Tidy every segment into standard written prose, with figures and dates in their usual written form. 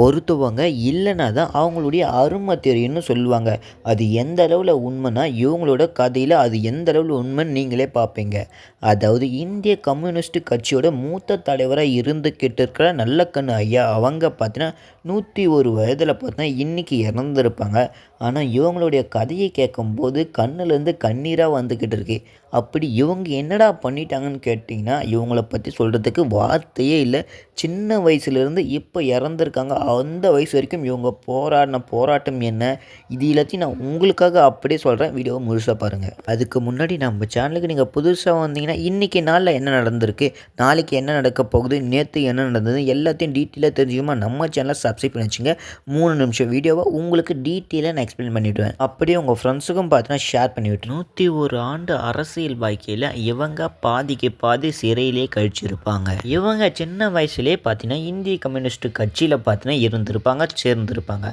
ஒருத்தவங்க இல்லைனா தான் அவங்களுடைய அருமை தெரியும்னு சொல்லுவாங்க. அது எந்த அளவில் உண்மைன்னா, இவங்களோட கதையில் அது எந்த அளவில் உண்மைன்னு நீங்களே பார்ப்பீங்க. அதாவது இந்திய கம்யூனிஸ்ட் கட்சியோட மூத்த தலைவராக இருந்துக்கிட்டு இருக்கிற நல்லக்கண்ணு ஐயா அவங்க பார்த்தீங்கன்னா 101 வயதில் பார்த்தீங்கன்னா இன்றைக்கி இறந்துருப்பாங்க. ஆனால் இவங்களுடைய கதையை கேட்கும்போது கண்ணுலேருந்து கண்ணீராக வந்துக்கிட்டு இருக்கு. அப்படி இவங்க என்னடா பண்ணிட்டாங்கன்னு கேட்டிங்கன்னா, இவங்கள பற்றி சொல்கிறதுக்கு வார்த்தையே இல்லை. சின்ன வயசுலேருந்து இப்போ இறந்துருக்காங்க. அந்த வயசு வரைக்கும் இவங்க போராடின போராட்டம் என்ன, இது எல்லாத்தையும் நான் உங்களுக்காக அப்படியே சொல்கிறேன். வீடியோவை முழுசாக பாருங்கள். அதுக்கு முன்னாடி நம்ம சேனலுக்கு நீங்கள் புதுசாக வந்தீங்கன்னா, இன்றைக்கி நாளில் என்ன நடந்திருக்கு, நாளைக்கு என்ன நடக்க போகுது, நேற்று என்ன நடந்தது எல்லாத்தையும் டீட்டெயிலாக தெரிஞ்சுக்கமா நம்ம சேனலை சப்ஸ்கிரைப் பண்ணி வச்சுங்க. 3 நிமிஷம் வீடியோவை உங்களுக்கு டீட்டெயிலாக நான் எக்ஸ்பிளைன் பண்ணிவிடுவேன். அப்படியே உங்கள் ஃப்ரெண்ட்ஸுக்கும் பார்த்தீங்கன்னா ஷேர் பண்ணிவிட்டு 101 ஆண்டு அரசியல் வாழ்க்கையில் இவங்க பாதிக்கு பாதி சிறையிலே கழிச்சிருப்பாங்க. இவங்க சின்ன வயசுலேயே பார்த்தீங்கன்னா இந்திய கம்யூனிஸ்ட் கட்சியில் பார்த்தீங்கன்னா இருந்திருப்பாங்க, சேர்ந்துருப்பாங்க.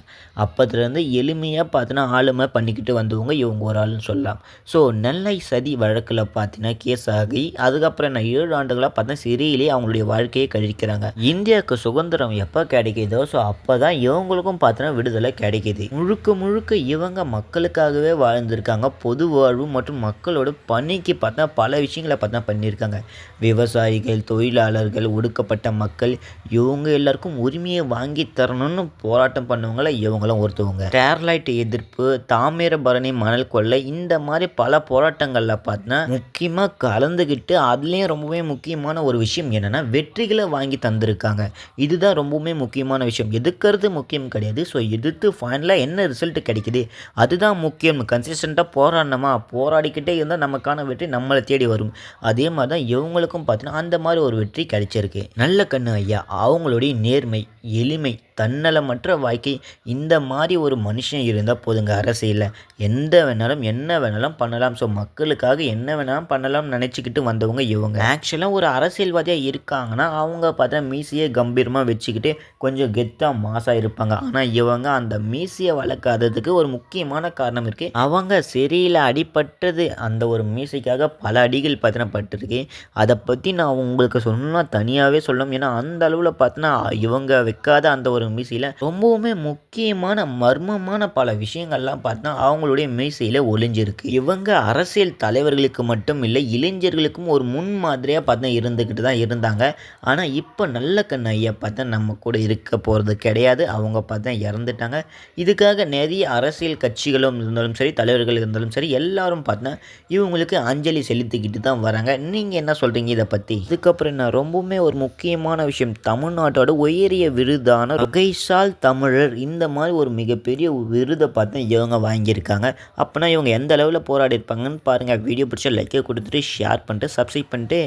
அப்போதுலேருந்து எளிமையாக பார்த்தீங்கன்னா ஆளுமை பண்ணிக்கிட்டு வந்தவங்க இவங்க ஒரு ஆளுன்னு சொல்லலாம். ஸோ நெல்லை சதி வழக்கில் பார்த்தீங்கன்னா கேஸ் ஆகி அதுக்கப்புறம் என்ன 7 ஆண்டுகளாக பார்த்தீங்கன்னா சிறையிலே அவங்களுடைய வாழ்க்கையை கழிக்கிறாங்க. இந்தியாவுக்கு சுதந்திரம் எப்போ கிடைக்குதோ ஸோ அப்போ தான் இவங்களுக்கும் பார்த்தீங்கன்னா விடுதலை கிடைக்கிது. முழுக்க முழுக்க இவங்க மக்களுக்காகவே வாழ்ந்திருக்காங்க. பொது வாழ்வு மற்றும் மக்களோட பணிக்கு பார்த்தா பல விஷயங்களை பார்த்தா பண்ணியிருக்காங்க. விவசாயிகள், தொழிலாளர்கள், ஒடுக்கப்பட்ட மக்கள் இவங்க எல்லாருக்கும் உரிமையை வாங்கி தரணும்னு போராட்டம் பண்ணவங்கள இவங்களும் ஒருத்தவங்க. ஸ்டெர்லைட் எதிர்ப்பு, தாமிரபரணி மணல் கொள்ளை, இந்த மாதிரி பல போராட்டங்களில் பார்த்தா முக்கியமாக கலந்துக்கிட்டு அதுலேயும் ரொம்பவே முக்கியமான ஒரு விஷயம் என்னென்னா வெற்றிகளை வாங்கி தந்திருக்காங்க. இதுதான் ரொம்பவுமே முக்கியமான விஷயம். எதுக்கிறது முக்கியம் கிடையாது. ஸோ எதிர்த்து ஃபைனலாக என்ன ரிசல்ட் கிடைக்குது அதுதான் முக்கியம். கன்சிஸ்டண்ட்டாக போராடணுமா, போராடிக்கிட்டே இருந்தால் நமக்கான வெற்றி நம்மளை தேடி வரும். அதே மாதிரி தான் இவங்களுக்கும் பார்த்தீங்கன்னா அந்த மாதிரி ஒரு வெற்றி கிடைச்சிருக்கு. நல்லக்கண்ணு ஐயா அவங்களுடைய நேர்மை, எளிமை, தன்னலமற்ற வாழ்க்கை, இந்த மாதிரி ஒரு மனுஷன் இருந்தால் போதுங்க. அரசியலில் எந்த வேணாலும் என்ன வேணாலும் பண்ணலாம். ஸோ மக்களுக்காக என்ன வேணாலும் பண்ணலாம்னு நினச்சிக்கிட்டு வந்தவங்க இவங்க. ஆக்சுவலாக ஒரு அரசியல்வாதியாக இருக்காங்கன்னா அவங்க பார்த்தா மீசியை கம்பீரமாக வச்சுக்கிட்டு கொஞ்சம் கெத்தாக மாசாக இருப்பாங்க. ஆனால் இவங்க அந்த மீசியை வளர்க்காததுக்கு ஒரு முக்கியமான காரணம் இருக்குது. அவங்க சிறையில் அடிபட்டது அந்த ஒரு மீசைக்காக பல அடிகள் பார்த்தீங்கன்னா பட்டிருக்கு. அதை பற்றி நான் உங்களுக்கு சொல்லணும்னா தனியாகவே சொல்லணும். ஏன்னா அந்த அளவில் பார்த்தீங்கன்னா இவங்க வைக்காத அந்த ஒரு மீசையில் ரொம்பவுமே முக்கியமான மர்மமான பல விஷயங்கள்லாம் பார்த்தா அவங்களுடைய மீசையில் ஒளிஞ்சிருக்கு. இவங்க அரசியல் தலைவர்களுக்கு மட்டும் இல்லை, இளைஞர்களுக்கும் ஒரு முன் மாதிரியாக பார்த்தா இருந்துக்கிட்டு தான் இருந்தாங்க. ஆனால் இப்போ நல்லக்கண்ணு ஐயா பார்த்தா நம்ம கூட இருக்க போகிறது கிடையாது. அவங்க பார்த்தா இறந்துட்டாங்க. இதுக்காக நிறைய அரசியல் கட்சிகளும் இருந்தாலும் சரி, தலைவர்கள் இருந்தாலும் சரி, எல்லாரும் பார்த்தா இவங்களுக்கு அஞ்சலி செலுத்திக்கிட்டு தான் வராங்க. நீங்கள் என்ன சொல்கிறீங்க இதை பற்றி? இதுக்கப்புறம் என்ன ரொம்பவுமே ஒரு முக்கியமான விஷயம், தமிழ்நாட்டோட உயரிய விருதான வகைசால் தமிழர் இந்த மாதிரி ஒரு மிகப்பெரிய விருதை பார்த்து இவங்க வாங்கியிருக்காங்க. அப்போனா இவங்க எந்த அளவில் போராடி இருப்பாங்கன்னு பாருங்கள். வீடியோ பிடிச்சா லைக்கை கொடுத்துட்டு ஷேர் பண்ணிட்டு சப்ஸ்கிரைப் பண்ணிட்டு